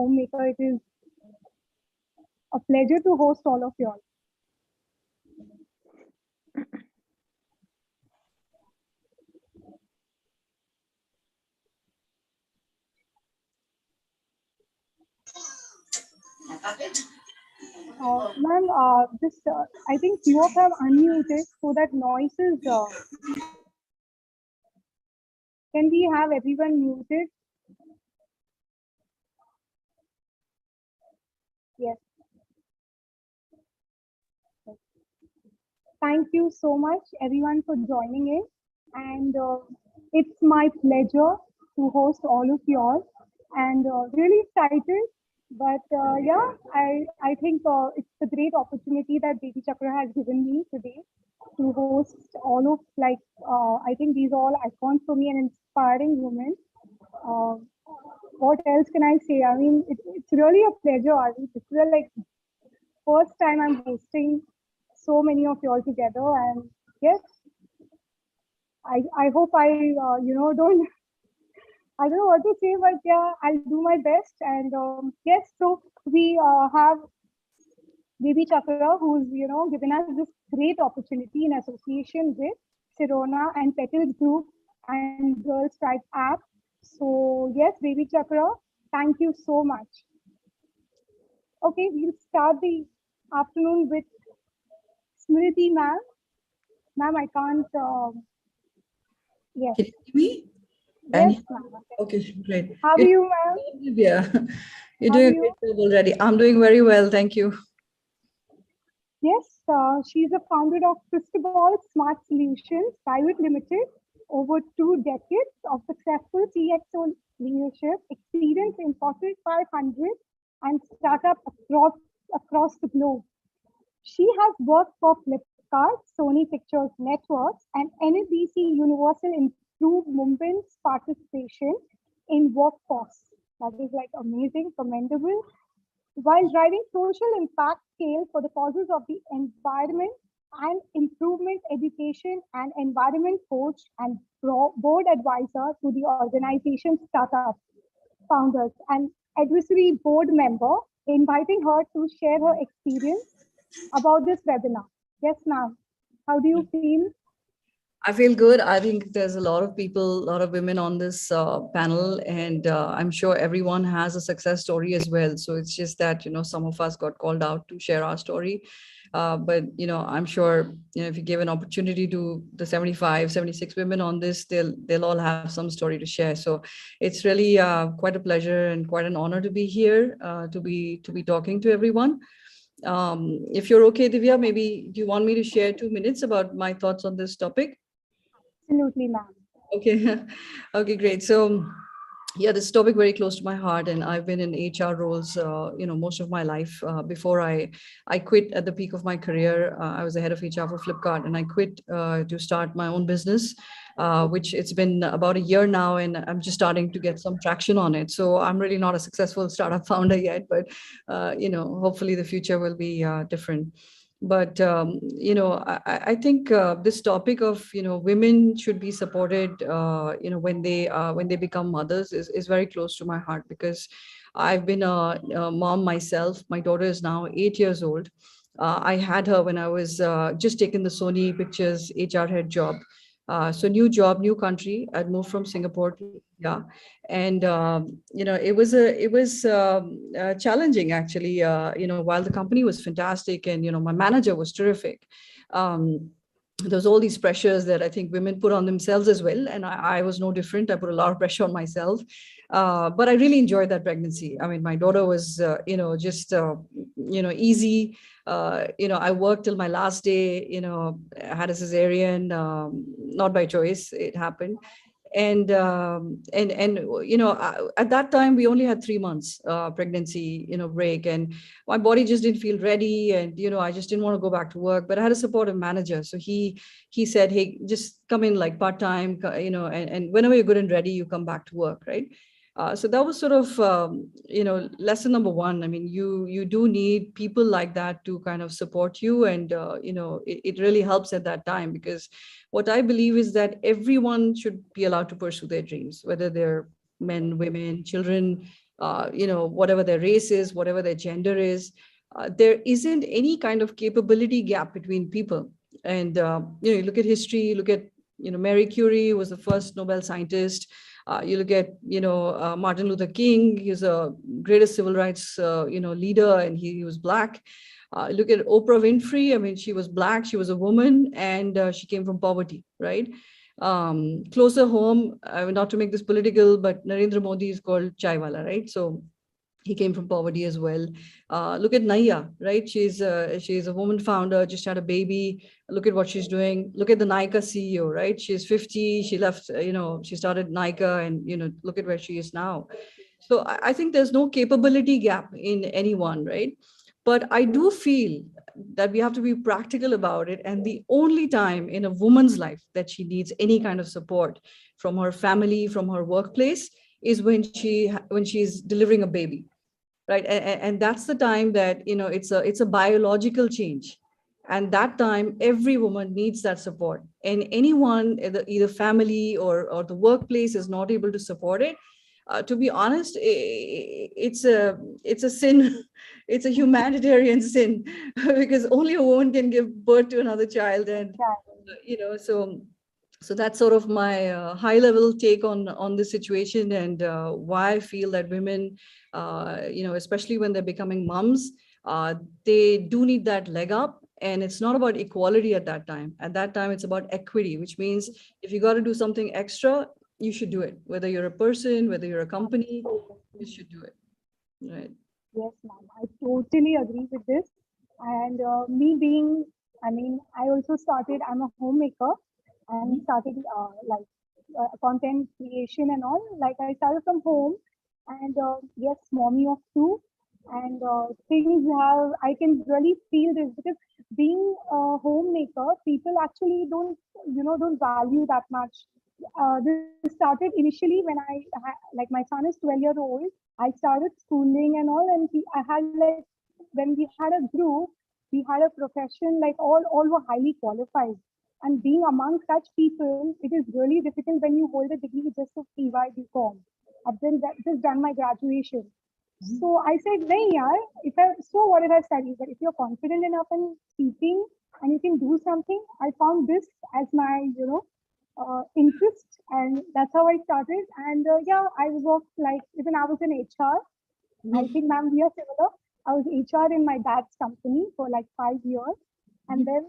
homemaker. It is a pleasure to host all of you all. Ma'am, I think you all have unmuted so that noises. Can we have everyone muted? Yes. Thank you so much, everyone, for joining in. And it's my pleasure to host all of you all. And really excited. But yeah, I think it's a great opportunity that BabyChakra has given me today to host all of, like, I think these are all icons for me and inspiring women. What else can I say? I mean, it's really a pleasure. I mean, this is like first time I'm hosting so many of you all together, and yes, I hope I don't I don't know what to say, but yeah, I'll do my best. And yes, so we have BabyChakra, who's given us this great opportunity in association with Sirona and Petals Group and Girls Strike app. So yes, BabyChakra, thank you so much. Okay, we'll start the afternoon with Smriti ma'am. Ma'am, I can't. Yes. Can you hear me? Yes, ma'am. Okay, great. How are you, ma'am? Yeah, you're doing a great job already. I'm doing very well, thank you. Yes, she's a founder of Cristobal Smart Solutions Private Limited. Over 2 decades of successful CXO leadership, experience in Fortune 500 and startup across the globe. She has worked for Flipkart, Sony Pictures Networks, and NBC Universal improve women's participation in workforce. That is like amazing, commendable. While driving social impact scale for the causes of the environment and improvement education and environment coach and board advisor to the organization startup founders and advisory board member, inviting her to share her experience about this webinar. Yes, ma'am. How do you feel? I feel good. I think there's a lot of people, a lot of women on this panel, and I'm sure everyone has a success story as well. So it's just that, some of us got called out to share our story. But, I'm sure, if you give an opportunity to the 75, 76 women on this, they'll all have some story to share. So it's really quite a pleasure and quite an honor to be here, to be talking to everyone. If you're okay, Divya, maybe do you want me to share 2 minutes about my thoughts on this topic? Absolutely, ma'am. Okay. Okay, great. So yeah, this topic very close to my heart, and I've been in HR roles, most of my life. Before I quit at the peak of my career, I was the head of HR for Flipkart, and I quit to start my own business, which it's been about a year now, and I'm just starting to get some traction on it. So I'm really not a successful startup founder yet, but hopefully the future will be different. But I think this topic of women should be supported when they become mothers is very close to my heart, because I've been a mom myself. My daughter is now 8 years old. I had her when I was just taking the Sony Pictures HR head job. So new job, new country. I'd moved from Singapore to India, and it was challenging actually. While the company was fantastic, and my manager was terrific, there's all these pressures that I think women put on themselves as well, and I was no different. I put a lot of pressure on myself, but I really enjoyed that pregnancy. I mean, my daughter was just easy. I worked till my last day. I had a cesarean, not by choice. It happened. And at that time we only had 3 months pregnancy break, and my body just didn't feel ready, and I just didn't want to go back to work. But I had a supportive manager, so he said, hey, just come in like part-time, and whenever you're good and ready, you come back to work, right? So that was sort of lesson number 1. I mean, you do need people like that to kind of support you, and it really helps at that time, because what I believe is that everyone should be allowed to pursue their dreams, whether they're men, women, children, whatever their race is, whatever their gender is. There isn't any kind of capability gap between people. And, you look at history, look at, Marie Curie was the first Nobel scientist. You look at, Martin Luther King, he's a greatest civil rights, leader, and he was Black. Look at Oprah Winfrey. I mean, she was Black, she was a woman, and she came from poverty, right? Closer home, not to make this political, but Narendra Modi is called Chaiwala, right? So he came from poverty as well. Look at Naya, right? She's a woman founder, just had a baby. Look at what she's doing. Look at the Nykaa CEO, right? She's 50. She left, she started Nykaa, and, look at where she is now. So I think there's no capability gap in anyone, right? But I do feel that we have to be practical about it. And the only time in a woman's life that she needs any kind of support from her family, from her workplace, is when she's delivering a baby, right? And that's the time that, it's a biological change. And that time, every woman needs that support. And anyone, either family or the workplace, is not able to support it. To be honest, it's a sin. It's a humanitarian sin, because only a woman can give birth to another child. And, so that's sort of my high level take on this situation, and why I feel that women, especially when they're becoming moms, they do need that leg up. And it's not about equality at that time. At that time, it's about equity, which means if you got to do something extra, you should do it. Whether you're a person, whether you're a company, you should do it. Right. Yes, ma'am. I totally agree with this. And me being, I also started, I'm a homemaker and started content creation and all. Like I started from home, and yes, mommy of two. And things have, I can really feel this, because being a homemaker, people actually don't value that much. This started initially when like my son is 12-year-old. I started schooling and all, and I had like, when we had a group, we had a profession, like all were highly qualified. And being among such people, it is really difficult when you hold a degree just of PY BCom. I've just done my graduation. So I said, nahi yaar, so what if I study? But if you're confident enough in speaking and you can do something, I found this as my, interest, and that's how I started. And yeah, I worked, like, even I was in HR. I think, ma'am, we are similar. I was HR in my dad's company for like 5 years. And then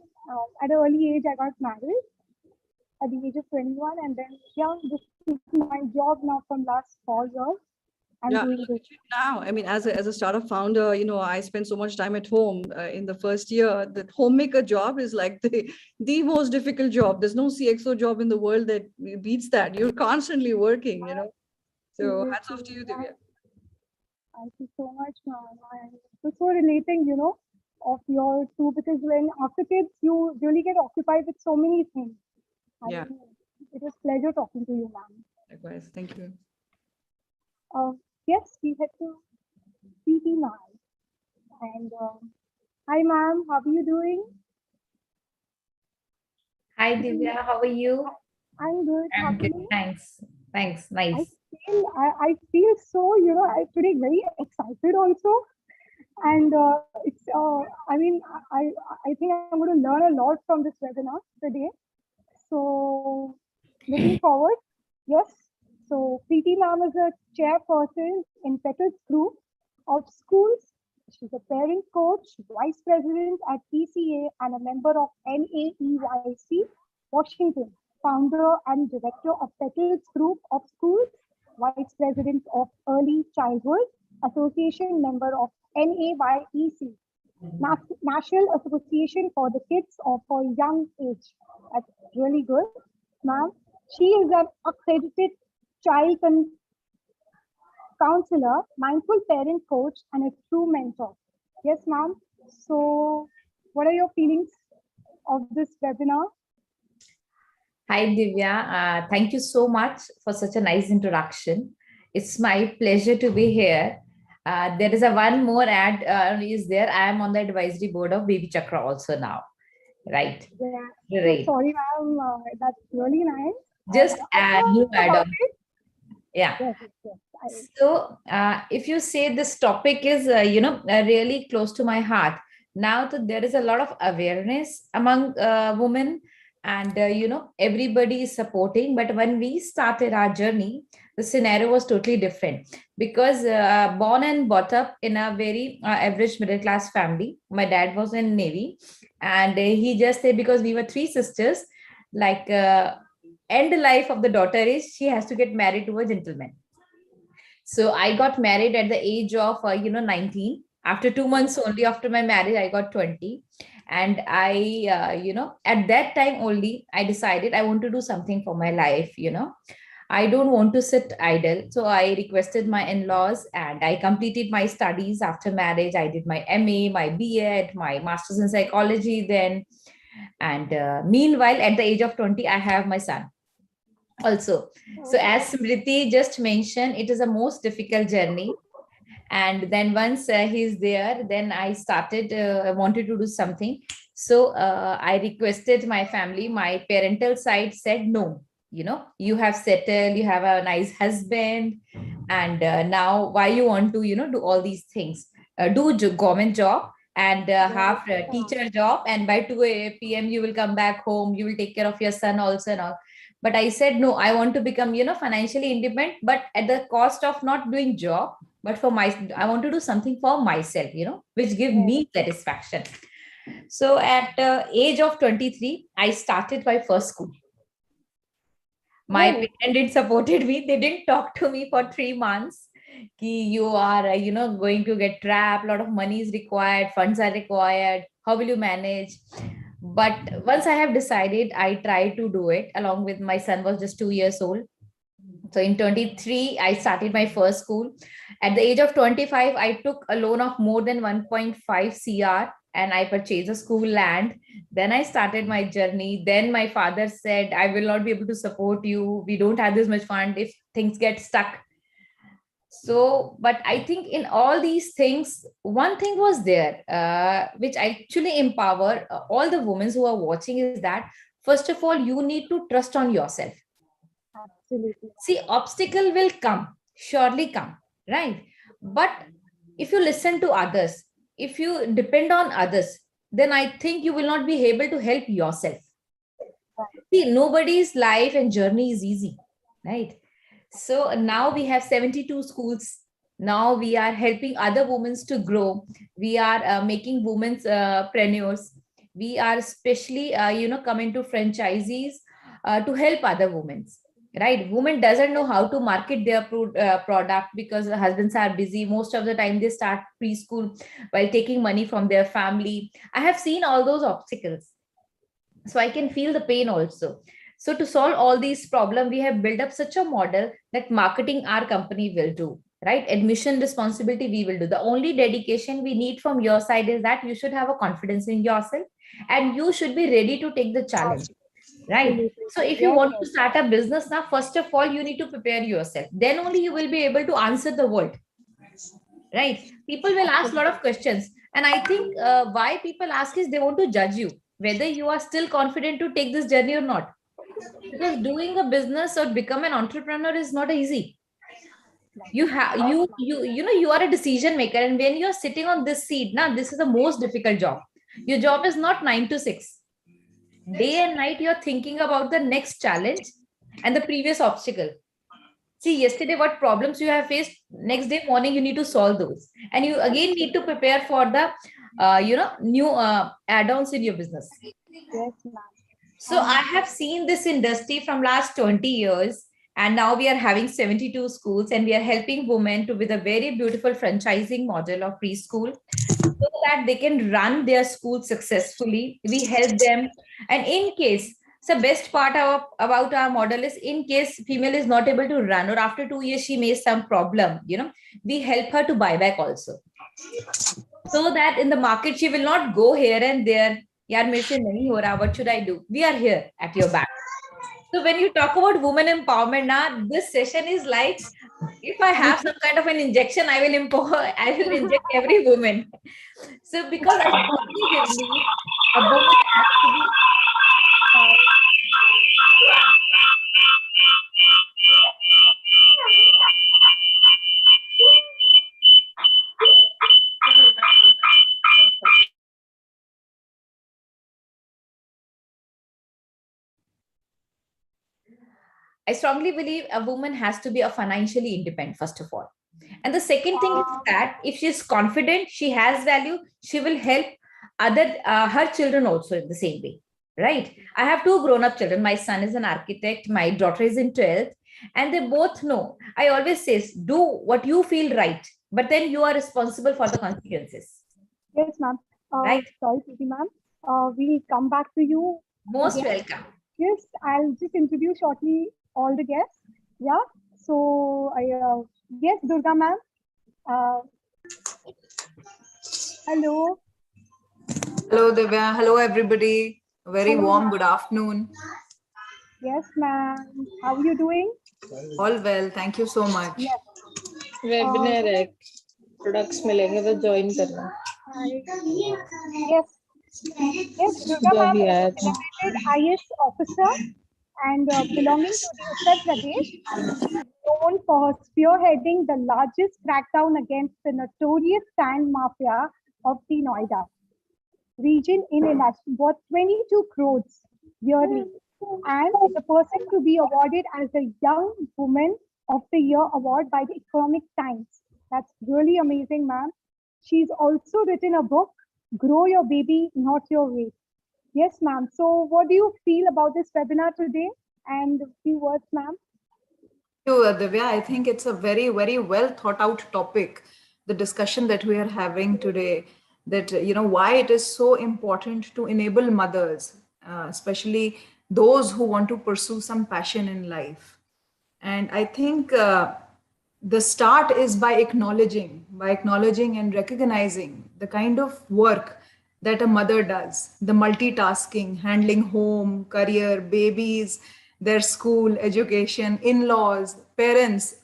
at an early age, I got married at the age of 21. And then, yeah, this is my job now from last 4 years. I'm Yeah, doing look this. at you now. I mean, as a startup founder, I spent so much time at home in the first year. The homemaker job is like the most difficult job. There's no CXO job in the world that beats that. You're constantly working. So hats off to you, Divya. Thank you so much, ma'am. And it's so relating, of your two, because when after kids, you really get occupied with so many things. I Yeah, mean, it was pleasure talking to you, ma'am. likewise. Thank you. Yes, we had to PT now. And hi, ma'am. How are you doing? Hi Divya, how are you? I'm good. I'm good, Happy. thanks. Thanks, I nice. I feel so, I today very excited also. And it's, I think I'm going to learn a lot from this webinar today. So looking forward. Yes. So PT ma'am is a chairperson in Petals Group of Schools. She's a parent coach, vice president at PCA, and a member of NAEYC Washington, founder and director of Petals Group of Schools, vice president of Early Childhood Association, member of NAYEC, National Association for the Kids of a Young Age. That's really good, ma'am. She is an accredited child counselor, mindful parent coach, and a true mentor. Yes, ma'am. So, what are your feelings of this webinar? Hi Divya, thank you so much for such a nice introduction. It's my pleasure to be here. There is a one more ad is there. I am on the advisory board of BabyChakra also now. Right. Yeah. Right. Sorry, ma'am. That's really nice. Just I new heard add about on. it. Yeah. Yes, yes. So if you say this topic is, really close to my heart, now that there is a lot of awareness among women, and, everybody is supporting. But when we started our journey, the scenario was totally different, because born and brought up in a very average middle class family. My dad was in Navy, and he just said, because we were three sisters, like, end life of the daughter is she has to get married to a gentleman. So I got married at the age of 19. After 2 months only after my marriage, I got 20. And I, at that time only, I decided I want to do something for my life. I don't want to sit idle. So I requested my in-laws, and I completed my studies after marriage. I did my MA, my BEd, my master's in psychology then. And meanwhile, at the age of 20, I have my son also. So as Smriti just mentioned, it is a most difficult journey. And then once he's there, then I started, I wanted to do something. So I requested my family. My parental side said, no, you have settled, you have a nice husband, and now why you want to, do all these things? Do government job, and have a teacher job, and by 2 p.m. you will come back home, you will take care of your son also and all. But I said, no, I want to become, financially independent, but at the cost of not doing job, but for my, I want to do something for myself, which give me satisfaction. So at age of 23, I started my first school. My parent did supported me. They didn't talk to me for 3 months. You are, going to get trapped. A lot of money is required. Funds are required. How will you manage? But once I have decided, I tried to do it along with my son was just 2 years old. So in 23, I started my first school. At the age of 25, I took a loan of more than 1.5 CR, and I purchased a school land. Then I started my journey. Then my father said, I will not be able to support you. We don't have this much fund if things get stuck. So, but I think in all these things, one thing was there, which actually empower all the women who are watching, is that, first of all, you need to trust on yourself. Absolutely. See, obstacle will come, surely come, right? But if you listen to others, if you depend on others, then I think you will not be able to help yourself. See, nobody's life and journey is easy, right? So now we have 72 schools. Now we are helping other women to grow. We are making women's preneurs. We are especially, coming to franchisees to help other women. Right, women doesn't know how to market their product because the husbands are busy. Most of the time they start preschool while taking money from their family. I have seen all those obstacles, so I can feel the pain also. So to solve all these problems, we have built up such a model that marketing our company will do, right? Admission responsibility we will do. The only dedication we need from your side is that you should have a confidence in yourself, and you should be ready to take the challenge. Right. So if you want to start a business now, first of all, you need to prepare yourself. Then only you will be able to answer the world. Right. People will ask a lot of questions. And I think why people ask is they want to judge you, whether you are still confident to take this journey or not. Because doing a business or become an entrepreneur is not easy. You have you are a decision maker, and when you're sitting on this seat, now this is the most difficult job. Your job is not 9 to 6. Day and night you're thinking about the next challenge and the previous obstacle. See, yesterday what problems you have faced, next day morning you need to solve those, and you again need to prepare for the new add-ons in your business. Yes, ma'am. So I have seen this industry from last 20 years, and now we are having 72 schools, and we are helping women to with a very beautiful franchising model of preschool, so that they can run their school successfully. We help them. And in case, the best part about our model is, in case female is not able to run, or after 2 years she may some problem, we help her to buy back also, so that in the market she will not go here and there. Yaar, mere se nahi ho raha, what should I do? We are here at your back. So when you talk about women empowerment, now this session is like, if I have some kind of an injection, I will inject every woman. So because I strongly believe a woman has to be I strongly believe a woman has to be a financially independent, first of all. And the second thing is that if she's confident, she has value, she will help her children also in the same way, right? I have two grown-up children. My son is an architect, my daughter is in 12th, and they both know. I always say, do what you feel right, but then you are responsible for the consequences. Yes, ma'am. Right. Sorry, Preeti ma'am. We'll come back to you. Most again. welcome. Yes, I'll just introduce shortly all the guests. Yeah. So, yes, Durga ma'am. Hello. Hello, Divya. Hello, everybody. A very Hello, warm ma'am. good afternoon. Yes, ma'am. How are you doing? All well. Thank you so much. Yes. Webinar है products मिलेंगे तो join करना Yes. Yes, Durga जो ma'am अभी is आया a था celebrated IS officer and belonging to the Uttar Pradesh. She is known for her spearheading the largest crackdown against the notorious sand mafia of the Noida region in a national worth 22 crores yearly, and is a person to be awarded as a Young Woman of the Year award by the Economic Times. That's really amazing, ma'am. She's also written a book, Grow Your Baby, Not Your Weight. Yes, ma'am. So, what do you feel about this webinar today? And a few words, ma'am. Thank you, Divya. I think it's a very, very well thought out topic. The discussion that we are having today, that, why it is so important to enable mothers, especially those who want to pursue some passion in life. And I think the start is by acknowledging and recognizing the kind of work that a mother does, the multitasking, handling home, career, babies, their school, education, in-laws, parents,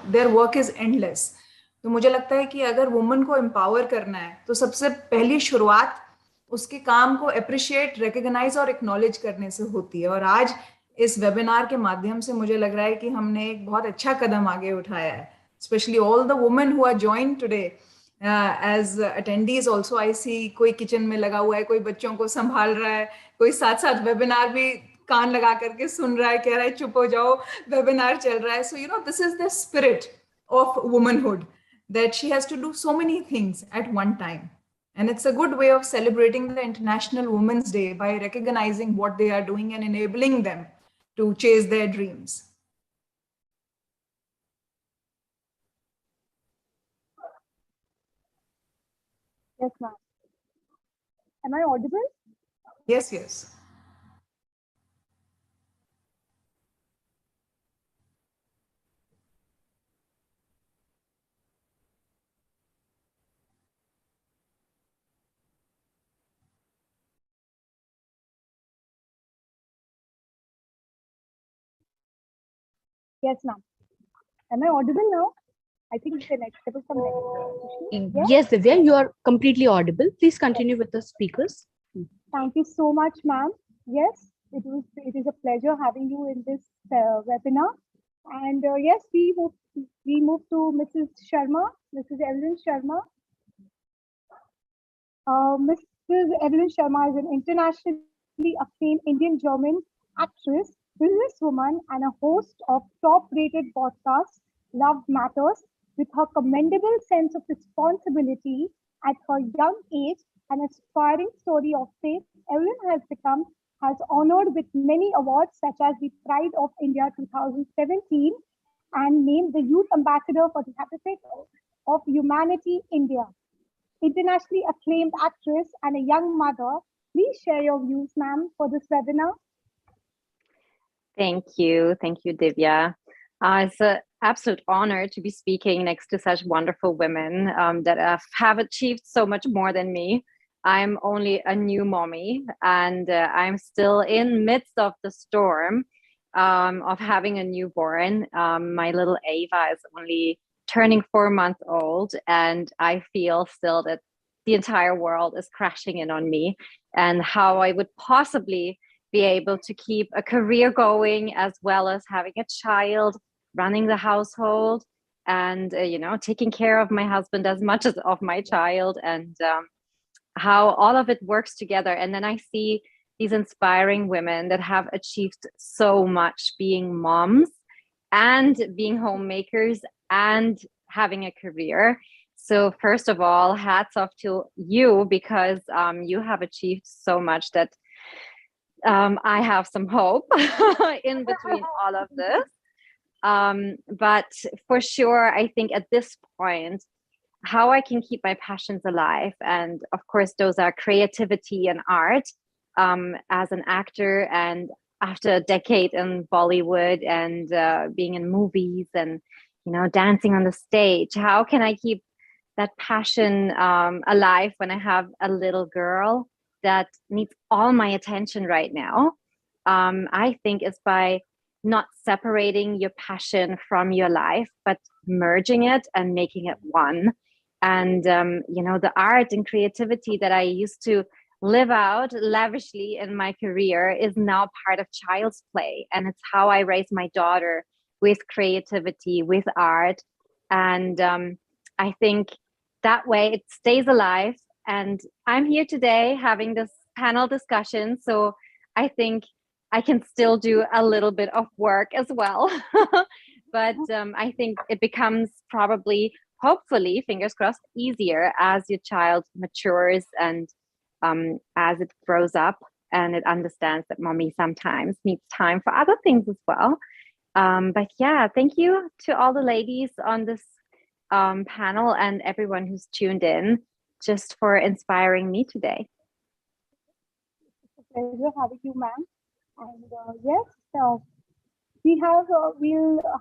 their work is endless. तो मुझे लगता है कि अगर woman को empower करना है तो सबसे पहली शुरुआत उसके काम को अप्रिशिएट, रिकॉग्नाइज और एक्नॉलेज करने से होती है। और आज इस वेबिनार के माध्यम से मुझे लग रहा है कि हमने एक बहुत अच्छा कदम आगे उठाया है, specially all the women who are join today as attendees. Also I see कोई किचन में लगा हुआ है, कोई बच्चों को संभाल रहा है, कोई साथ साथ वेबिनार भी कान लगा करके सुन रहा है, कह रहा है चुप हो जाओ वेबिनार चल रहा है। So this is the spirit of womanhood, that she has to do so many things at one time. And it's a good way of celebrating the International Women's Day by recognizing what they are doing and enabling them to chase their dreams. Yes, ma'am. Am I audible? Yes, yes. Yes, ma'am. Am I audible now? I think there was some network issue. Yes, Divya, you are completely audible. Please continue with the speakers. Thank you so much, ma'am. Yes, it is a pleasure having you in this webinar. And yes, we move to Mrs. Sharma, Mrs. Evelyn Sharma. Mrs. Evelyn Sharma is an internationally acclaimed Indian-German actress, businesswoman, and a host of top-rated podcasts, Love Matters. With her commendable sense of responsibility at her young age, an aspiring story of faith, Evelyn has honored with many awards such as the Pride of India 2017 and named the Youth Ambassador for the Habitat of Humanity India. Internationally acclaimed actress and a young mother, please share your views, ma'am, for this webinar. Thank you, Divya. It's an absolute honor to be speaking next to such wonderful women that have achieved so much more than me. I'm only a new mommy, and I'm still in midst of the storm of having a newborn. My little Ava is only turning 4 months old, and I feel still that the entire world is crashing in on me, and how I would possibly be able to keep a career going as well as having a child, running the household, and taking care of my husband as much as of my child, and how all of it works together. And then I see these inspiring women that have achieved so much being moms and being homemakers and having a career. So first of all, hats off to you, because you have achieved so much that I have some hope in between all of this. But for sure, I think at this point, how I can keep my passions alive, and of course, those are creativity and art. As an actor, and after a decade in Bollywood and being in movies and dancing on the stage, how can I keep that passion alive when I have a little girl that needs all my attention right now? I think it's by not separating your passion from your life, but merging it and making it one. And the art and creativity that I used to live out lavishly in my career is now part of child's play, and it's how I raise my daughter, with creativity, with art. And I think that way it stays alive. And I'm here today having this panel discussion, so I think I can still do a little bit of work as well. But I think it becomes probably, hopefully, fingers crossed, easier as your child matures and as it grows up and it understands that mommy sometimes needs time for other things as well. But yeah, thank you to all the ladies on this panel and everyone who's tuned in, just for inspiring me today. It's a pleasure having you, ma'am. And yes, we'll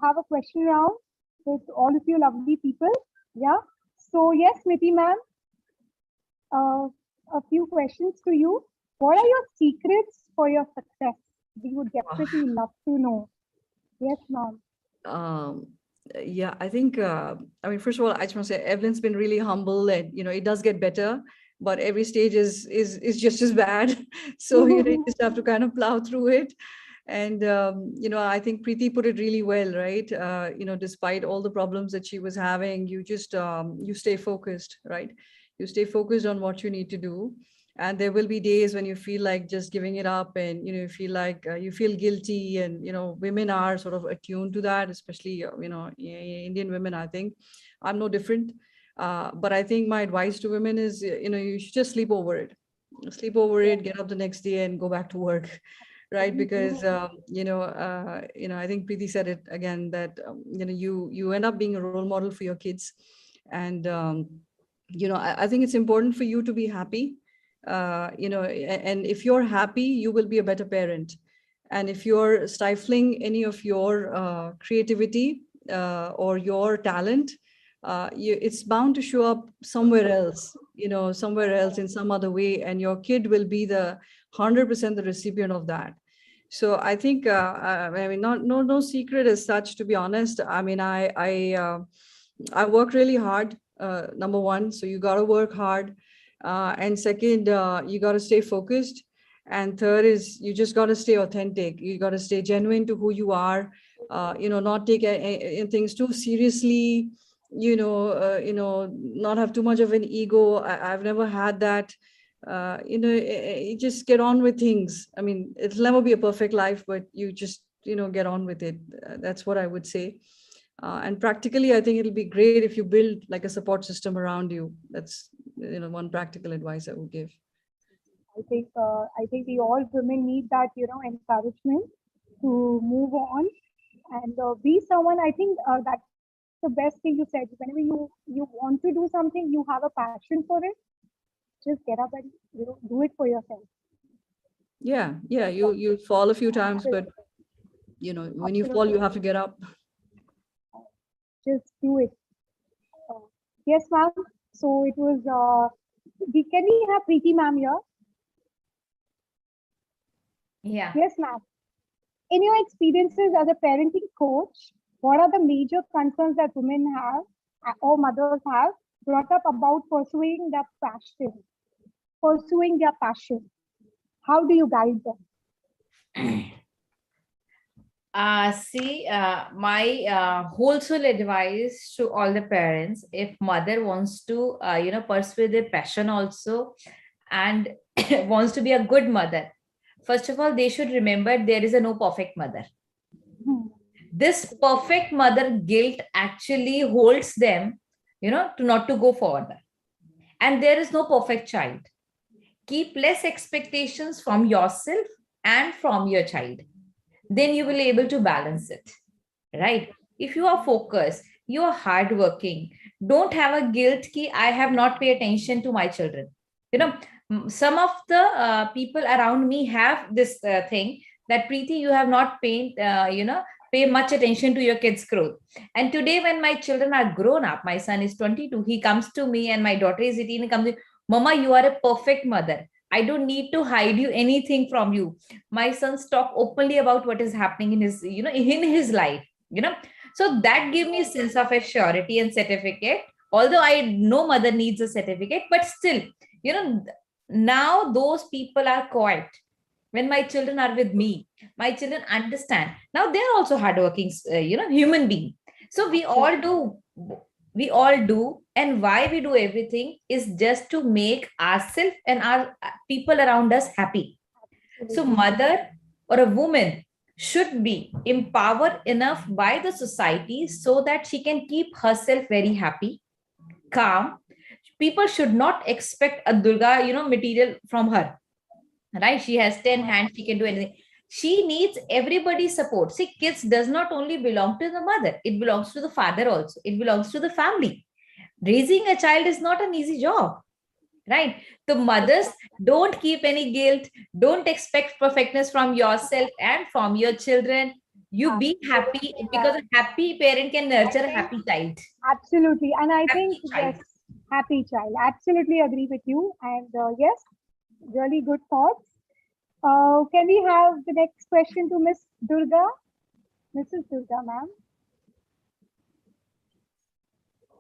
have a question round with all of you lovely people. Yeah. So yes, Smriti ma'am, a few questions to you. What are your secrets for your success? We would definitely love to know. Yes, ma'am. Yeah, I think, first of all, I just want to say Evelyn's been really humble, and, it does get better, but every stage is just as bad. So, you just have to kind of plow through it. And, I think Preeti put it really well, right? Despite all the problems that she was having, you just, you stay focused, right? You stay focused on what you need to do. And there will be days when you feel like just giving it up, and, you feel like you feel guilty, and, women are sort of attuned to that, especially, Indian women. I think I'm no different. But I think my advice to women is, you should just sleep over it, get up the next day and go back to work. Right, because I think Preeti said it again, that you end up being a role model for your kids, and I think it's important for you to be happy, and if you're happy, you will be a better parent. And if you're stifling any of your creativity or your talent, it's bound to show up somewhere else, in some other way, and your kid will be the 100% the recipient of that. So I think, no secret as such, to be honest. I mean, I work really hard, number one, so you got to work hard. And second, you got to stay focused. And third is, you just got to stay authentic. You got to stay genuine to who you are, not take things too seriously, not have too much of an ego. I've never had that. You just get on with things. I mean, it'll never be a perfect life, but you just, get on with it. That's what I would say. And practically, I think it'll be great if you build like a support system around you. That's, one practical advice I would give. I think we all women need that, encouragement to move on and be someone. I think that's the best thing you said. Whenever you want to do something, you have a passion for it, just get up and do it for yourself. Yeah, you fall a few times, but when you fall, you have to get up. Just do it. Yes, ma'am. So it was. Can we have Preeti ma'am here? Yeah. Yes, ma'am. In your experiences as a parenting coach, what are the major concerns that women have or mothers have brought up about pursuing their passion? How do you guide them? My wholesale advice to all the parents: if mother wants to, pursue their passion also, and wants to be a good mother, First of all, they should remember there is a no perfect mother. Hmm. This perfect mother guilt actually holds them, to not to go further. And there is no perfect child. Keep less expectations from yourself and from your child. Then you will be able to balance it, right? If you are focused, you are hardworking, don't have a guilt ki I have not paid attention to my children. Some of the people around me have this thing that Preeti, you have not pay much attention to your kids' growth. And today, when my children are grown up, my son is 22, he comes to me, and my daughter is 18, he comes to me, Mama, you are a perfect mother. I don't need to hide you anything from you. My sons talk openly about what is happening in his, in his life, So that gave me a sense of assurity and certificate. Although I know mother needs a certificate, but still, now those people are quiet. When my children are with me, my children understand. Now they're also hardworking, human being. So we all do, and why we do everything is just to make ourselves and our people around us happy. So mother or a woman should be empowered enough by the society so that she can keep herself very happy, calm. People should not expect a Durga, material from her, right? She has 10 hands, she can do anything. She needs everybody's support. See, kids does not only belong to the mother, it belongs to the father also. It belongs to the family. Raising a child is not an easy job, right? The mothers, don't keep any guilt. Don't expect perfectness from yourself and from your children. You be happy, because a happy parent can nurture a happy child. Absolutely. And I Happy think, child. yes, happy child. Absolutely agree with you. And yes, really good thoughts. Can we have the next question to Miss Durga? Mrs. Durga, ma'am.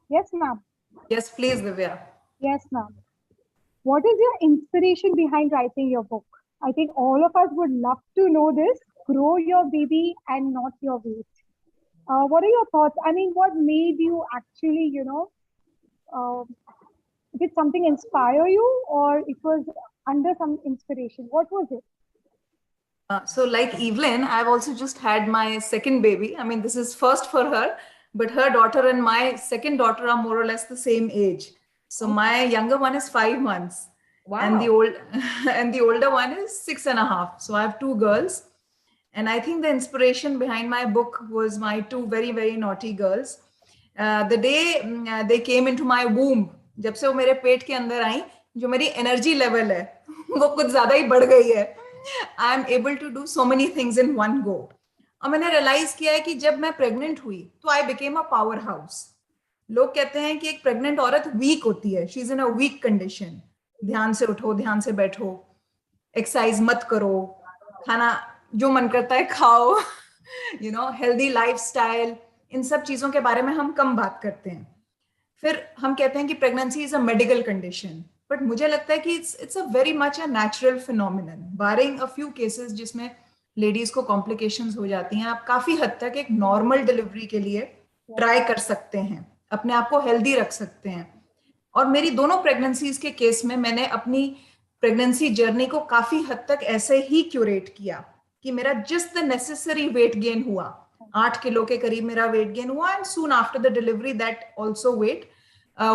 Yes, ma'am. Yes, please, Divya. Yes, ma'am. What is your inspiration behind writing your book? I think all of us would love to know this. Grow your baby and not your weight. What are your thoughts? I mean, what made you actually, uh, did something inspire you, or it was under some inspiration? What was it? So like Evelyn, I've also just had my second baby. I mean, this is first for her, but her daughter and my second daughter are more or less the same age. So my younger one is 5 months, and the Wow. old and the older one is 6.5. So I have two girls, and I think the inspiration behind my book was my two very very naughty girls. The day they came into my womb, जब से वो मेरे पेट के अंदर आई, जो मेरी energy level है वो कुछ ज्यादा ही बढ़ गई है. I am able to do so many things in one go. और मैंने रियलाइज किया है कि जब मैं प्रेग्नेंट हुई तो I became a power house. लोग कहते हैं कि एक प्रेग्नेंट औरत वीक होती है, she is in a weak condition. ध्यान से उठो, ध्यान से बैठो, एक्सरसाइज मत करो, खाना जो मन करता है खाओ, हेल्दी लाइफस्टाइल, इन सब चीजों के बारे में हम कम बात करते हैं. फिर हम कहते हैं कि pregnancy is a medical condition, but मुझे लगता है कि it's a very much a natural phenomenon, barring a few cases जिसमें लेडीज को कॉम्प्लिकेशंस हो जाती हैं. आप काफी हद तक एक नॉर्मल डिलीवरी के लिए ट्राई कर सकते हैं, अपने आप को हेल्दी रख सकते हैं. और मेरी दोनों प्रेगनेंसीज के केस में मैंने अपनी प्रेगनेंसी जर्नी को काफी हद तक ऐसे ही क्यूरेट किया कि मेरा just the necessary weight gain हुआ. 8 किलो के करीब मेरा वेट गेन हुआ, and soon after the delivery that also weight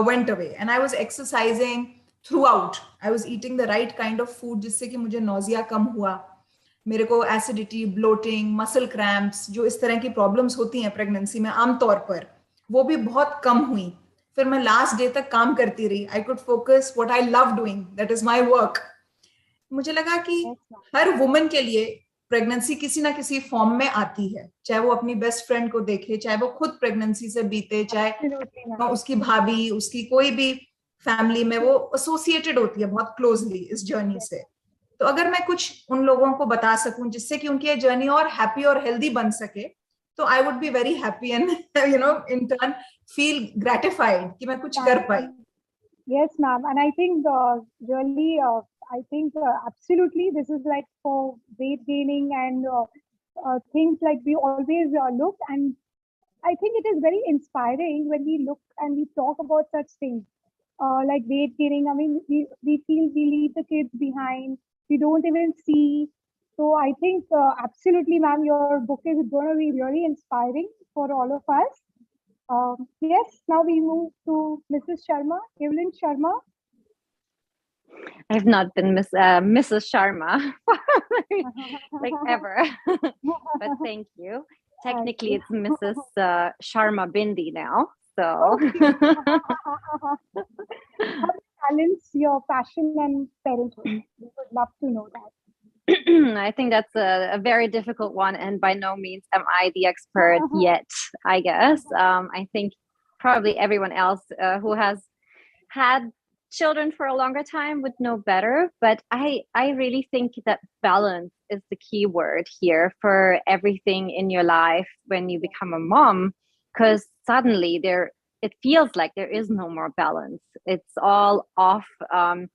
went away. And I was exercising throughout. I was eating the right kind of food जिससे कि मुझे nausea कम हुआ. मेरे को एसिडिटी, ब्लोटिंग, मसल क्रैम्प्स, जो इस तरह की प्रॉब्लम्स होती हैं प्रेगनेंसी में आमतौर पर, वो भी बहुत कम हुई. फिर मैं लास्ट डे तक काम करती रही. I could focus what I love doing, that is my work. मुझे लगा कि हर वुमन के लिए प्रेगनेंसी किसी ना किसी फॉर्म में आती है, चाहे वो अपनी बेस्ट फ्रेंड को देखे, चाहे वो खुद प्रेगनेंसी से बीते, चाहे उसकी भाभी, उसकी कोई भी फैमिली में वो एसोसिएटेड होती है बहुत क्लोजली इस जर्नी से. तो अगर मैं कुछ उन लोगों को बता सकूं जिससे कि उनकी जर्नी और हैप्पी और हेल्दी बन सके, तो I would be very happy and in turn feel gratified कि मैं कुछ कर पाई. Yes, ma'am. And I think really, I think absolutely this is like for weight gaining and things like we always look, and I think it is very inspiring when we look and we talk about such things like weight gaining. I mean, we feel we leave the kids behind. We don't even see So I think absolutely, ma'am, your book is going to be really inspiring for all of us. Yes, now we move to Mrs. Sharma, Evelyn Sharma. I've not been Mrs. Sharma like ever, but thank you. Technically, it's Mrs. Sharma Bindi now. So, How do you balance your passion and parenthood? We would love to know that. I think that's a very difficult one, and by no means am I the expert yet, I guess. I think probably everyone else who has had children for a longer time would know better, but I really think that balance is the key word here for everything in your life when you become a mom, because suddenly it feels like there is no more balance. It's all off. I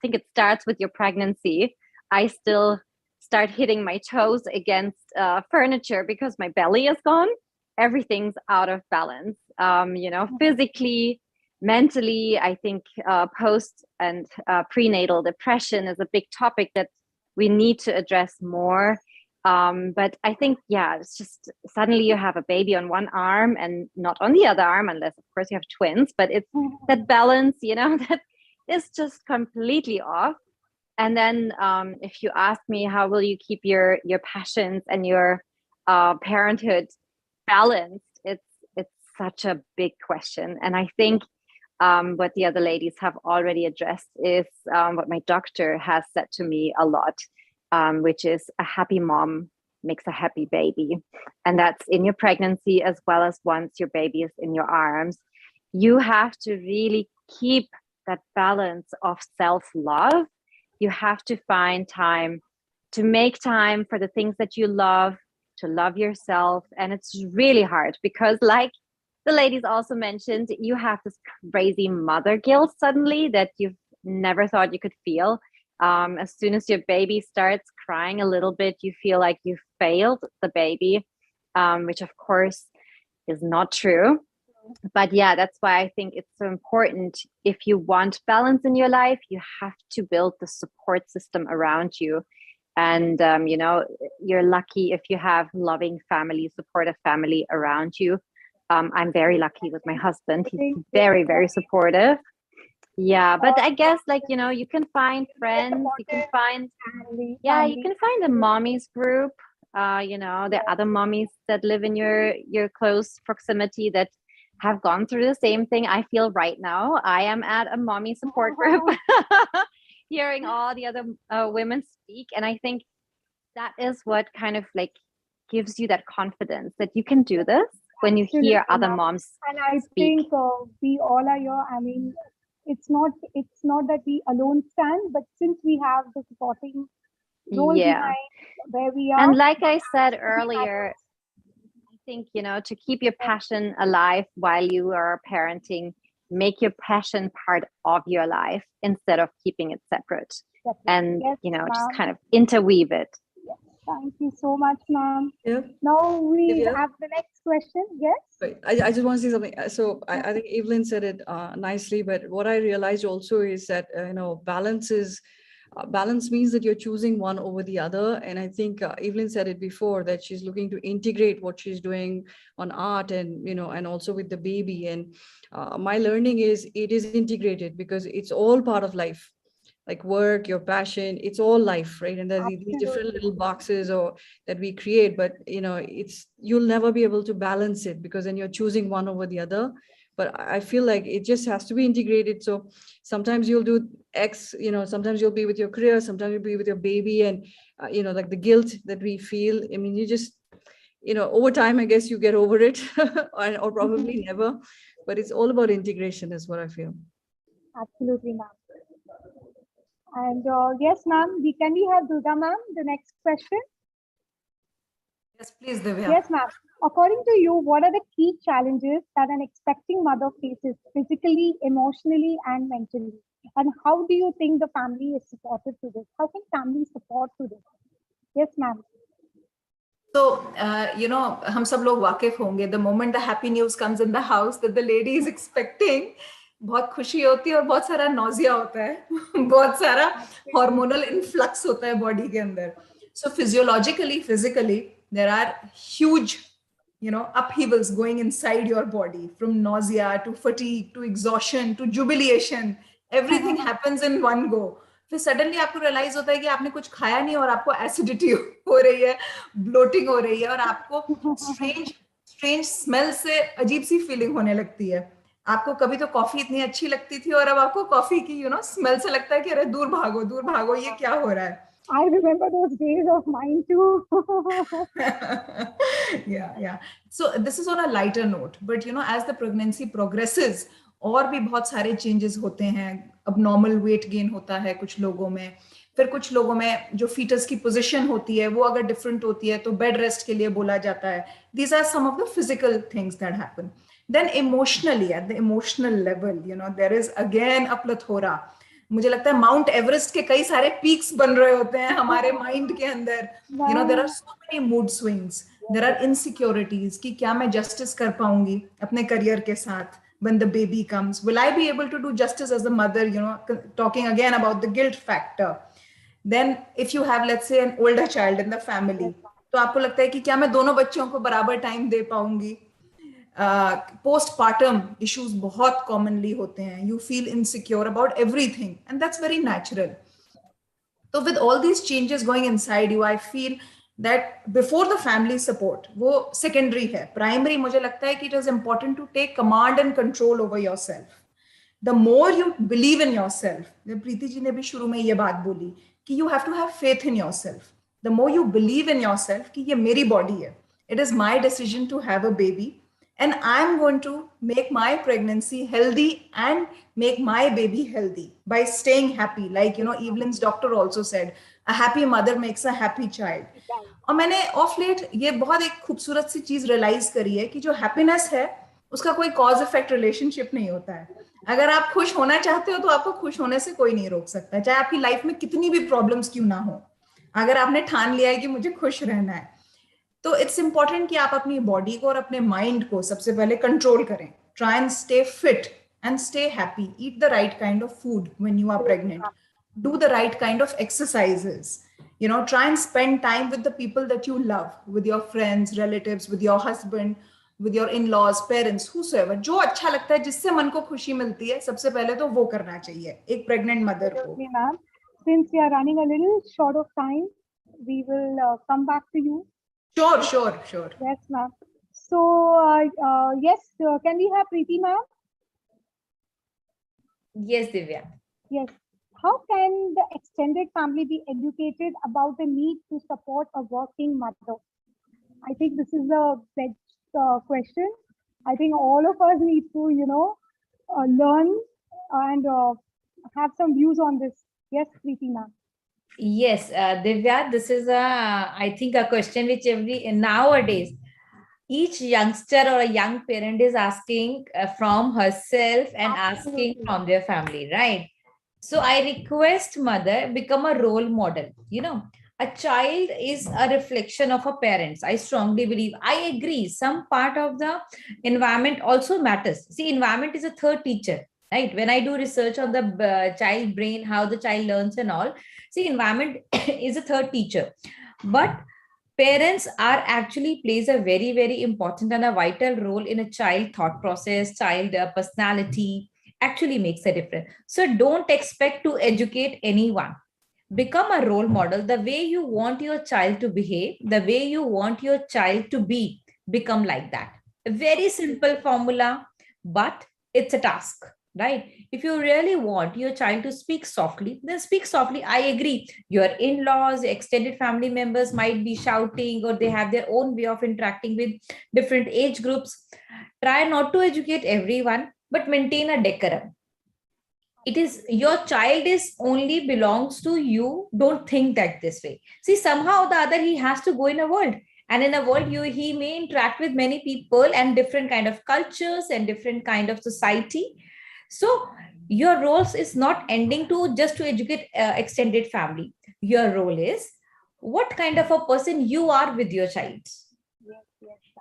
think it starts with your pregnancy. I still start hitting my toes against furniture because my belly is gone. Everything's out of balance. Physically, mentally, I think post and prenatal depression is a big topic that we need to address more. But I think, it's just suddenly you have a baby on one arm and not on the other arm, unless of course you have twins, but it's that balance, that is just completely off. And then if you ask me, how will you keep your passions and your parenthood balanced? It's such a big question. And I think what the other ladies have already addressed is what my doctor has said to me a lot, which is a happy mom makes a happy baby. And that's in your pregnancy as well as once your baby is in your arms. You have to really keep that balance of self-love. You have to find time to make time for the things that you love, to love yourself. And it's really hard because, like the ladies also mentioned, you have this crazy mother guilt suddenly that you've never thought you could feel. As soon as your baby starts crying a little bit, you feel like you failed the baby, which of course is not true. But that's why I think it's so important. If you want balance in your life, you have to build the support system around you. And, you're lucky if you have loving family, supportive family around you. I'm very lucky with my husband. He's very, very supportive. Yeah, but I guess you can find friends, you can find, you can find a mommies group. There are other mommies that live in your close proximity that have gone through the same thing I feel right now. I am at a mommy support group, hearing all the other women speak. And I think that is what kind of gives you that confidence that you can do this when you hear other moms and I speak. think we all are here. I mean, it's not that we alone stand, but since we have the supporting role behind where we are. And like I said earlier, I think, to keep your passion alive while you are parenting, make your passion part of your life instead of keeping it separate. And, just kind of interweave it. Yes. Thank you so much, ma'am. Yeah. Now we have the next question. Yes. Right. I just want to say something. So I think Evelyn said it nicely, but what I realized also is that, balance means that you're choosing one over the other. And I think Evelyn said it before, that she's looking to integrate what she's doing on art and, and also with the baby. And my learning is it is integrated because it's all part of life. Like work, your passion, it's all life, right? And there's these different little boxes or that we create, but you'll never be able to balance it because then you're choosing one over the other. But I feel like it just has to be integrated. So sometimes you'll do X, sometimes you'll be with your career, sometimes you'll be with your baby, and like the guilt that we feel. I mean, you just, over time, I guess you get over it, or probably never. But it's all about integration, is what I feel. Absolutely, ma'am. And yes, ma'am, can we have Durga, ma'am, the next question? Yes, please, Divya. Yes, ma'am. According to you, what are the key challenges that an expecting mother faces physically, emotionally, and mentally? And how do you think the family is supported to this? How can family support to this? Yes, ma'am. So, हम सब लोग वाकिफ होंगे. The moment the happy news comes in the house that the lady is expecting, बहुत खुशी होती है और बहुत सारा nausea होता है, बहुत सारा hormonal influx होता है body के अंदर. So physiologically, physically, there are huge, upheavals going inside your body, from nausea to fatigue to exhaustion to jubilation. Everything happens in one go. फिर सडनली आपको रियलाइज होता है कि आपने कुछ खाया नहीं और आपको एसिडिटी हो रही है, ब्लोटिंग हो रही है, और आपको स्ट्रेंज स्मेल से अजीब सी फीलिंग होने लगती है. आपको कभी तो कॉफी इतनी अच्छी लगती थी और अब आपको कॉफी की स्मेल से लगता है कि अरे दूर भागो, ये क्या हो रहा है. I remember those days of mine too. Yeah. So this is on a lighter note, but as the pregnancy progresses, और भी बहुत सारे changes होते हैं. Abnormal weight gain होता है कुछ लोगों में. फिर कुछ लोगों में जो fetus की position होती है वो अगर different होती है तो bed rest के लिए बोला जाता है. These are some of the physical things that happen. Then emotionally, at the emotional level, there is again a plethora. मुझे लगता है माउंट एवरेस्ट के कई सारे पीक्स बन रहे होते हैं हमारे माइंड के अंदर. There are so many mood swings, there are insecurities कि क्या मैं जस्टिस कर पाऊंगी अपने करियर के साथ. When the baby comes, will I be able to do justice as a mother? Talking again about the guilt factor. Then if you have, let's say, an older child in the family, तो आपको लगता है कि क्या मैं दोनों बच्चों को बराबर टाइम दे पाऊंगी. Postpartum issues बहुत commonly होते हैं. You feel insecure about everything, and that's very natural. So with all these changes going inside you, I feel that before the family support, वो secondary है. Primary मुझे लगता है कि it is important to take command and control over yourself. The more you believe in yourself, Preeti ji ने भी शुरू में ये बात बोली कि you have to have faith in yourself. The more you believe in yourself कि ये मेरी body है, it is my decision to have a baby, and I'm going to make my pregnancy healthy and make my baby healthy by staying happy. Like, Evelyn's doctor also said, a happy mother makes a happy child. और मैंने of late ये बहुत एक खूबसूरत सी चीज realise करी है कि जो हैप्पीनेस है उसका कोई कॉज इफेक्ट रिलेशनशिप नहीं होता है. अगर आप खुश होना चाहते हो तो आपको खुश होने से कोई नहीं रोक सकता, चाहे आपकी लाइफ में कितनी भी प्रॉब्लम्स क्यों ना हो. अगर आपने ठान लिया है कि मुझे खुश रहना है, तो इट्स इंपॉर्टेंट कि आप अपनी बॉडी को और अपने माइंड को सबसे पहले कंट्रोल करें. Try and stay fit and stay happy. Eat the right kind of food when you are pregnant. Do the right kind of exercises. Try and spend time with the people that you love, with your friends, relatives, with your husband, with your in-laws, parents, whosoever. जो अच्छा लगता है, जिससे मन को खुशी मिलती है, सबसे पहले तो वो करना चाहिए एक प्रेग्नेंट मदर को. Ma'am, since we are running a little short of time, we will come back to you. Sure. Yes, ma'am. So, yes, can we have Preeti, ma'am? Yes, Divya. Yes. How can the extended family be educated about the need to support a working mother? I think this is a big question. I think all of us need to, learn and have some views on this. Yes, Preeti, ma'am. Yes, Divya, this is I think a question which nowadays each youngster or a young parent is asking from herself and asking from their family, right? So I request mother become a role model. A child is a reflection of a parents. I strongly believe. I agree. Some part of the environment also matters. See, environment is a third teacher, right? When I do research on the child brain, how the child learns and all, see, environment is a third teacher. But parents are actually plays a very, very important and a vital role in a child thought process, child personality, actually makes a difference. So don't expect to educate anyone. Become a role model. The way you want your child to behave, the way you want your child to be, become like that. A very simple formula, but it's a task, right? If you really want your child to speak softly, then speak softly. I agree. Your in-laws, extended family members might be shouting, or they have their own way of interacting with different age groups. Try not to educate everyone, but maintain a decorum. It is your child is only belongs to you. Don't think that this way. See, somehow or the other, he has to go in a world. And in a world, he may interact with many people and different kind of cultures and different kind of society. So your role is not ending to just to educate extended family. Your role is what kind of a person you are with your child.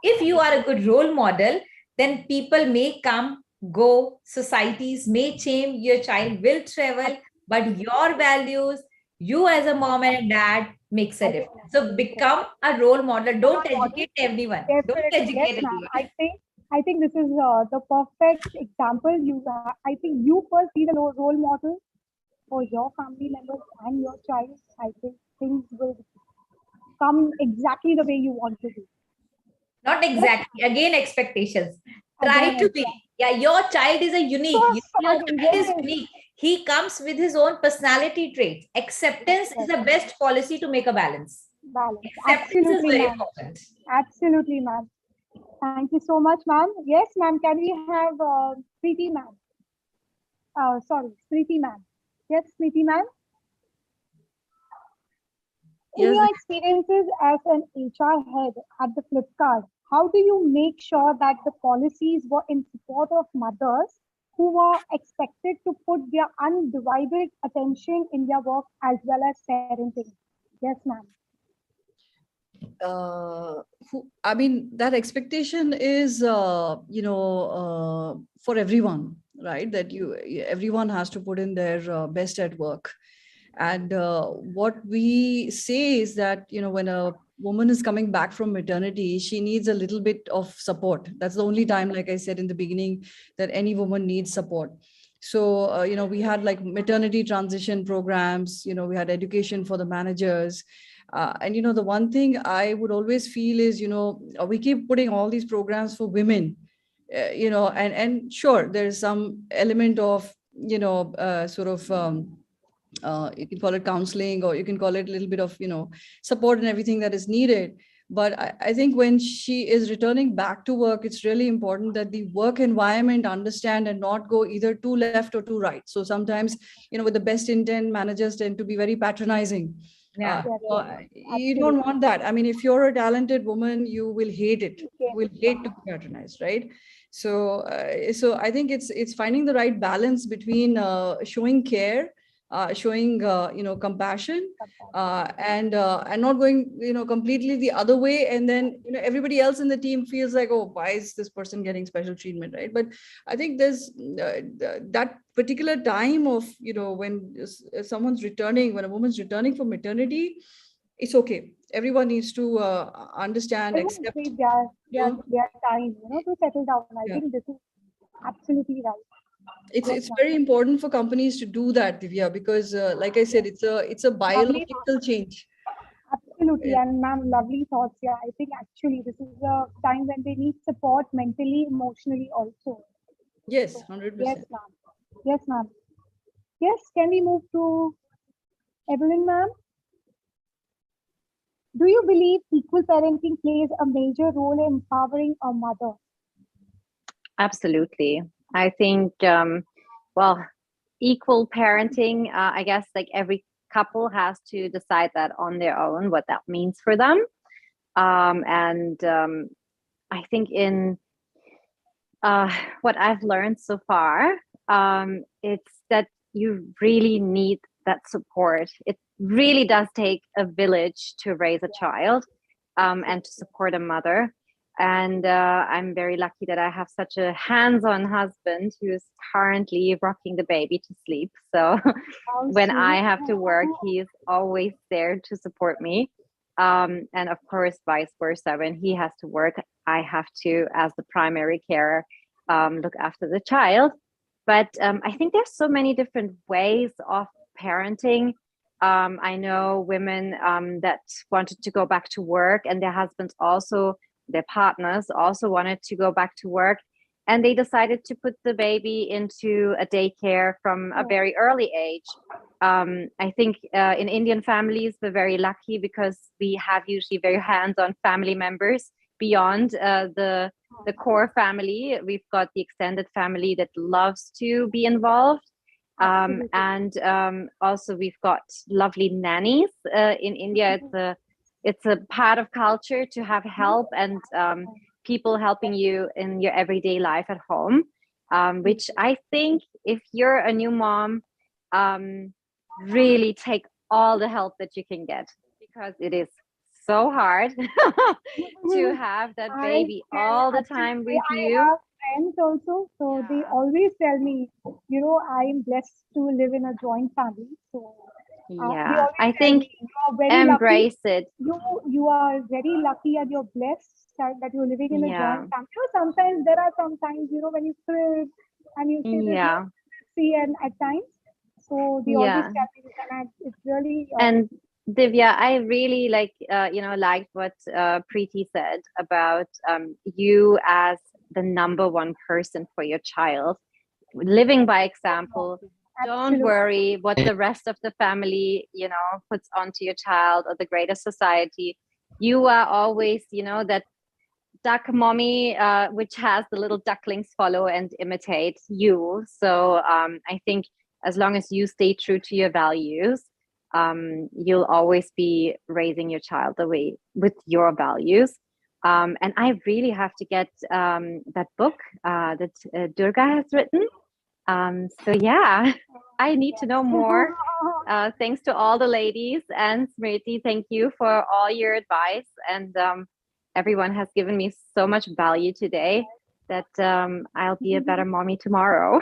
If you are a good role model, then people may come, go, societies may change, your child will travel, but your values, You as a mom and a dad makes a difference. So become a role model. Don't educate everyone. Don't Definitely, yes, educate ma'am. everyone. I think this is the perfect example. I think you first be the role model for your family members and your child. I think things will come exactly the way you want to be. Not Yes, exactly. Again, expectations. Try again, to be. exactly. Yeah, your child is a unique. So Your starting, child is yes, unique. He comes with his own personality traits. Acceptance is yes, the best policy to make a balance. balance. Acceptance is Absolutely, very ma'am. important. Absolutely, ma'am. Thank you so much, ma'am. Yes, ma'am. Can we have Preeti, ma'am? Sorry, Preeti, ma'am. Yes, Preeti, ma'am. In Yes. your experiences as an HR head at the Flipkart, how do you make sure that the policies were in support of mothers who were expected to put their undivided attention in their work as well as parenting? Yes, ma'am. I mean, that expectation is, for everyone, right? That everyone has to put in their best at work. And what we say is that, when a woman is coming back from maternity, she needs a little bit of support. That's the only time, like I said in the beginning, that any woman needs support. So, we had like maternity transition programs, we had education for the managers. And the one thing I would always feel is, we keep putting all these programs for women, and sure, there is some element of, sort of, you can call it counseling, or you can call it a little bit of, support and everything that is needed. But I think when she is returning back to work, it's really important that the work environment understand and not go either too left or too right. So sometimes, with the best intent, managers tend to be very patronizing. Yeah. Yes, So yes, you don't absolutely. want that. I mean, if you're a talented woman, you will hate it. Okay. You will hate to be patronized, right? So I think it's finding the right balance between showing care, showing compassion, and not going completely the other way, and then everybody else in the team feels like, oh, why is this person getting special treatment, right? But I think there's that particular time of when someone's returning, when a woman's returning from maternity, it's okay. Everyone needs to understand, Everyone accept. needs their time, to settle down. I Yeah, think this is absolutely right. it's Yes, it's ma'am. very important for companies to do that, Divya, because like I said, it's a Lovely biological change. Absolutely, Yeah. and ma'am, lovely thoughts. Yeah, I think actually this is a time when they need support mentally, emotionally also. Yes, So, yes, 100%. ma'am. Yes, ma'am. Yes, can we move to Evelyn, ma'am? Do you believe equal parenting plays a major role in empowering a mother? Absolutely. I think, well, equal parenting, I guess like every couple has to decide that on their own, what that means for them. And I think in what I've learned so far, it's that you really need that support. It really does take a village to raise a child, and to support a mother. And I'm very lucky that I have such a hands-on husband who is currently rocking the baby to sleep. So How when I sweet. have to work, he is always there to support me. And of course, vice versa. When he has to work, I have to, as the primary carer, look after the child. But I think there's so many different ways of parenting. I know women that wanted to go back to work, and their husbands also, their partners also wanted to go back to work. And they decided to put the baby into a daycare from a very early age. I think in Indian families, we're very lucky because we have usually very hands-on family members beyond the core family. We've got the extended family that loves to be involved. Absolutely. And also we've got lovely nannies. In India, it's a part of culture to have help and people helping you in your everyday life at home, which I think if you're a new mom, really take all the help that you can get, because it is so hard to have that I baby can all the time absolutely. with I you. have friends also, so they Yeah. always tell me, I am blessed to live in a joint family. So Yeah, always I tell think me, you are very lucky. embrace it. You are very lucky and you're blessed that you're living in a Yeah. joint family. Sometimes there are some times, when you feel and you say there's Yeah. no see and at times. So they always Yeah. tell me this, and it's really And Divya, I really liked what Preeti said about you as the number one person for your child, living by example. Don't absolutely. worry what the rest of the family, puts onto your child or the greater society. You are always, that duck mommy, which has the little ducklings follow and imitate you. So I think as long as you stay true to your values, you'll always be raising your child the way with your values. And I really have to get that book that Durga has written. So yeah, I need to know more. Thanks to all the ladies, and Smriti, thank you for all your advice. And everyone has given me so much value today that I'll be a better mommy tomorrow.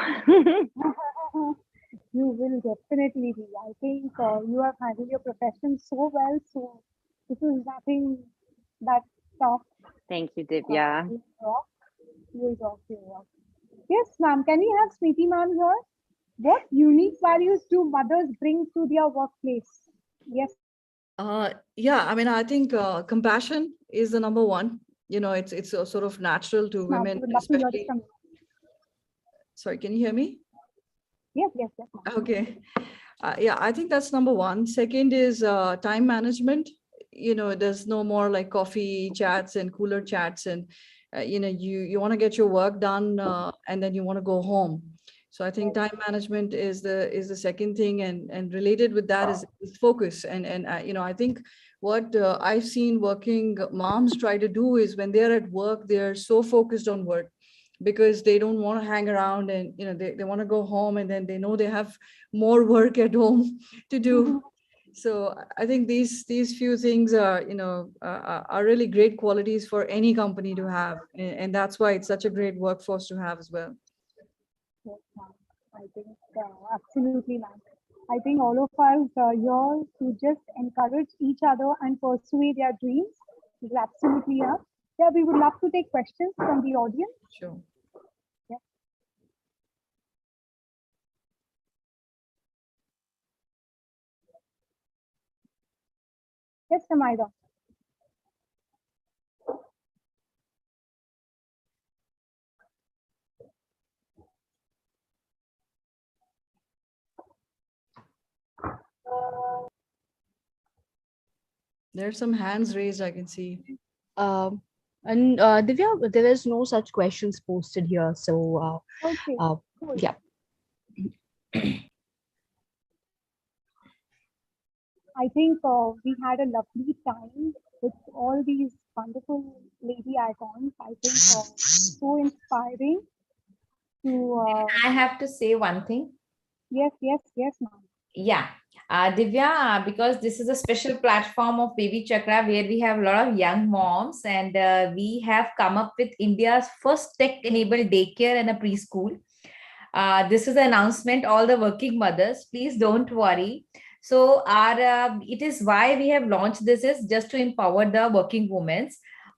You will definitely be. I think you have handled your profession so well. So this is nothing that tough. Thank you, Divya. You rock. You rock. You rock. Yes, ma'am. Can we have Sweetie ma'am here? What unique values do mothers bring to their workplace? Yes. Yeah, I mean, I think compassion is the number one. It's sort of natural to Ma'am, we women, would love to hear this especially. from you. Sorry, can you hear me? Yes, yes, yes, ma'am. Okay. Yeah, I think that's number one. Second is time management. There's no more like coffee chats and cooler chats, and you want to get your work done, and then you want to go home. So I think time management is the second thing, and related with that is focus. And I think what I've seen working moms try to do is when they're at work, they're so focused on work because they don't want to hang around, and they want to go home, and then they know they have more work at home to do. So I think these few things are really great qualities for any company to have, and that's why it's such a great workforce to have as well. Yes, ma'am. I think absolutely, ma'am. I think all of us here to just encourage each other and pursue their dreams is absolutely up. Yeah, we would love to take questions from the audience. Sure. Yeah. Yes, Samaida. There's some hands raised, I can see. Um, and Divya, there is no such questions posted here. So, Okay. Cool. yeah. I think we had a lovely time with all these wonderful lady icons. I think so inspiring to. I have to say one thing. Yes, yes, yes, ma'am. Yeah. Divya, because this is a special platform of BabyChakra where we have a lot of young moms, and we have come up with India's first tech-enabled daycare and a preschool. This is an announcement, all the working mothers, please don't worry. So it is why we have launched this is just to empower the working women.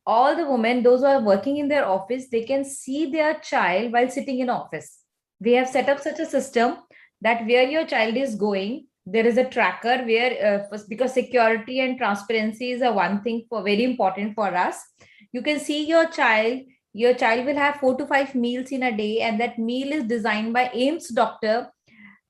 All the women, those who are working in their office, they can see their child while sitting in office. We have set up such a system that where your child is going, there is a tracker where because security and transparency is a one thing for very important for us. You can see your child will have 4 to 5 meals in a day, and that meal is designed by AIMS doctor,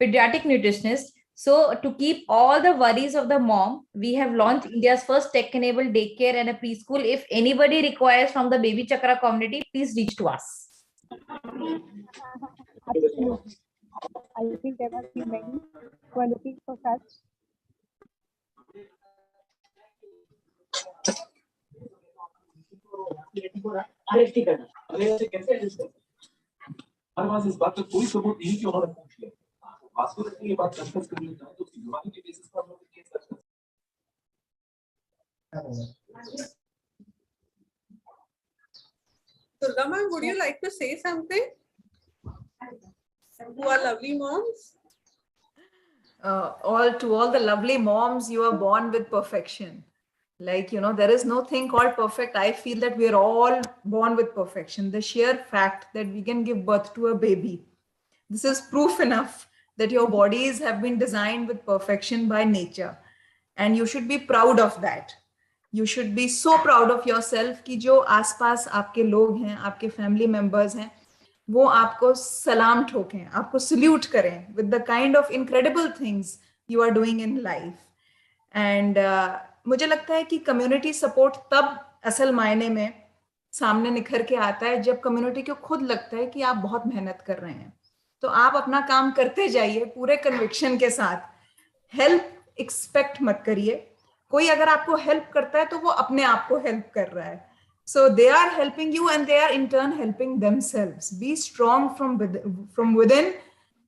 pediatric nutritionist. So to keep all the worries of the mom, we have launched India's first tech-enabled daycare and a preschool. If anybody requires from the BabyChakra community, please reach to us. Absolutely. I think there must be many who are looking for such. Durga ma'am, would you like to say something? Who are lovely moms? all the lovely moms, you are born with perfection. Like, there is no thing called perfect. I feel that we are all born with perfection. The sheer fact that we can give birth to a baby, this is proof enough that your bodies have been designed with perfection by nature. And you should be proud of that. You should be so proud of yourself कि जो आसपास आपके लोग हैं, आपके family members हैं, वो आपको सलाम ठोकें, आपको सल्यूट करें with the kind of incredible things you are doing in life. And मुझे लगता है कि कम्युनिटी सपोर्ट तब असल मायने में सामने निखर के आता है जब कम्युनिटी को खुद लगता है कि आप बहुत मेहनत कर रहे हैं. तो आप अपना काम करते जाइए पूरे कन्विक्शन के साथ. हेल्प एक्सपेक्ट मत करिए. कोई अगर आपको हेल्प करता है तो वो अपने आप को हेल्प कर रहा है. So they are helping you and they are in turn helping themselves. Be strong from within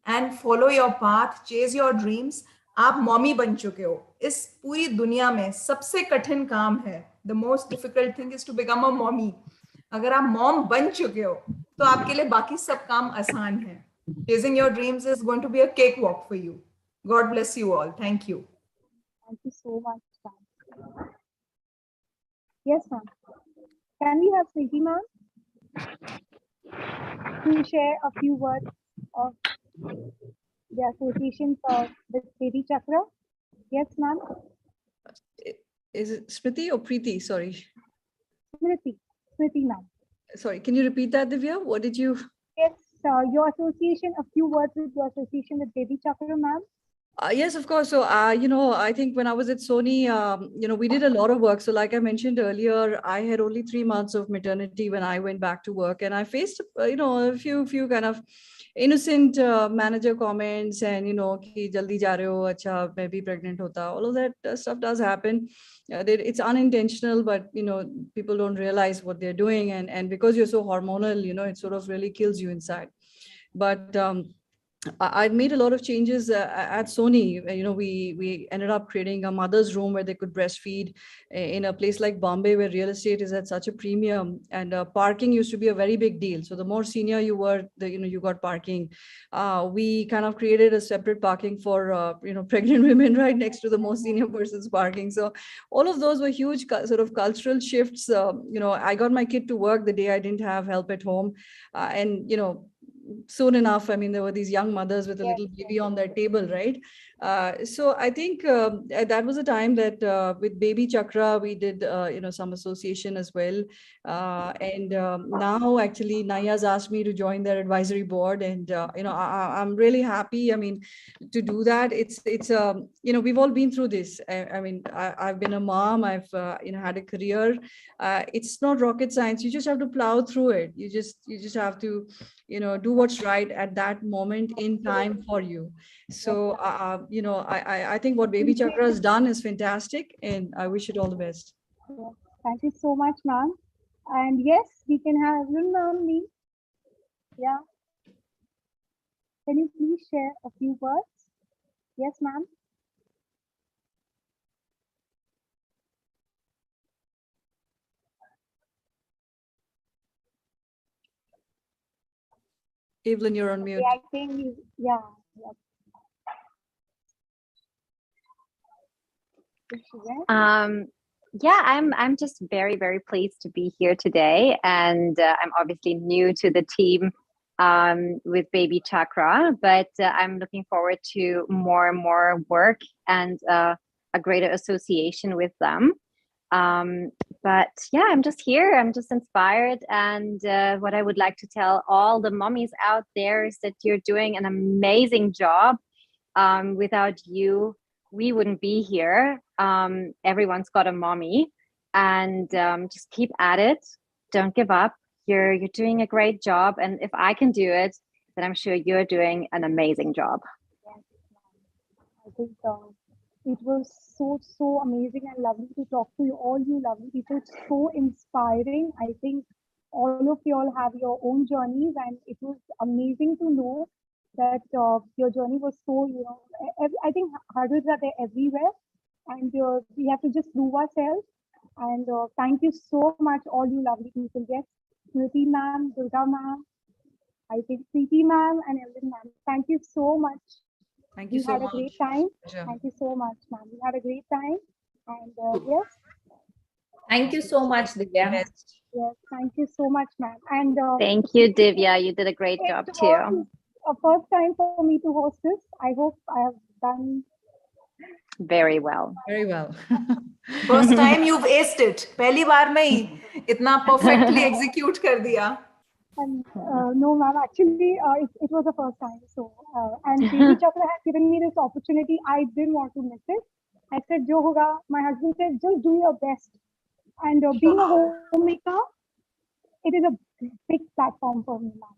and follow your path, chase your dreams. आप मॉमी बन चुके हो. इस पूरी दुनिया में सबसे कठिन काम है. The most difficult thing is to become a mommy. अगर आप मॉम बन चुके हो तो आपके लिए बाकी सब काम आसान है. Chasing your dreams is going to be a cakewalk for you. God bless you all. Thank you. Thank you so much, ma'am. Yes, ma'am. Can we have Preeti ma'am to share a few words of the association with BabyChakra? Yes, ma'am. Is it Smriti or Preeti? Sorry. Smriti ma'am. Sorry, can you repeat that, Divya? What did you? Yes, your association, a few words with your association with BabyChakra, ma'am. Yes, of course. So, I think when I was at Sony, we did a lot of work. So like I mentioned earlier, I had only 3 months of maternity when I went back to work, and I faced, a few kind of innocent manager comments and, ki jaldi ja rahe ho, acha, मैं भी pregnant hota. All of that stuff does happen. It's unintentional, but, people don't realize what they're doing. And because you're so hormonal, it sort of really kills you inside. But, I made a lot of changes at Sony. We ended up creating a mother's room where they could breastfeed in a place like Bombay, where real estate is at such a premium, and parking used to be a very big deal. So the more senior you were, you got parking. We kind of created a separate parking for pregnant women right next to the most senior person's parking. So all of those were huge sort of cultural shifts. I got my kid to work the day I didn't have help at home, and soon enough, I mean, there were these young mothers with a little baby on their table, right? So I think that was a time that with BabyChakra, we did, some association as well. And now actually Naya's asked me to join their advisory board, and, I'm really happy. I mean, to do that, it's we've all been through this. I've been a mom, I've, had a career. It's not rocket science. You just have to plow through it. You just have to, do what's right at that moment in time for you. So, I think what BabyChakra has done is fantastic, and I wish it all the best. Thank you so much, ma'am. And yes, we can have Evelyn ma'am. Yeah. Can you please share a few words? Yes, ma'am. Evelyn, you're on mute. I think, yeah. Yeah, I'm just very, very pleased to be here today, and I'm obviously new to the team with BabyChakra, but I'm looking forward to more and more work and a greater association with them. But yeah, I'm just here. I'm just inspired, and what I would like to tell all the mommies out there is that you're doing an amazing job. Without you, we wouldn't be here. Everyone's got a mommy, and just keep at it. Don't give up. You're doing a great job, and if I can do it, then I'm sure you're doing an amazing job. Yes, I think it was so amazing and lovely to talk to you all, you lovely people. So inspiring. I think all of you all have your own journeys, and it was amazing to know that your journey was so, I think hurdles are there everywhere, and we have to just prove ourselves. And thank you so much, all you lovely people. Yes, Smriti ma'am, Durga ma'am, I think Preeti ma'am, and Evelyn ma'am. Thank you so much Thank you We so had a much. great time. Pleasure. Thank you so much, ma'am. We had a great time. And yes, Thank you so much, Divya. Yes. yes, thank you so much, ma'am. And Thank you, Divya. You did a great job it too. was a first time for me to host this. I hope I have done. Very well. Very well. First time you've aced it. पहली बार में ही इतना perfectly execute कर दिया. And no, ma'am, actually, it was the first time. So, and BabyChakra has given me this opportunity. I didn't want to miss it. I said, Jo hoga. My husband said, just do your best. And being a homemaker, it is a big platform for me, ma'am.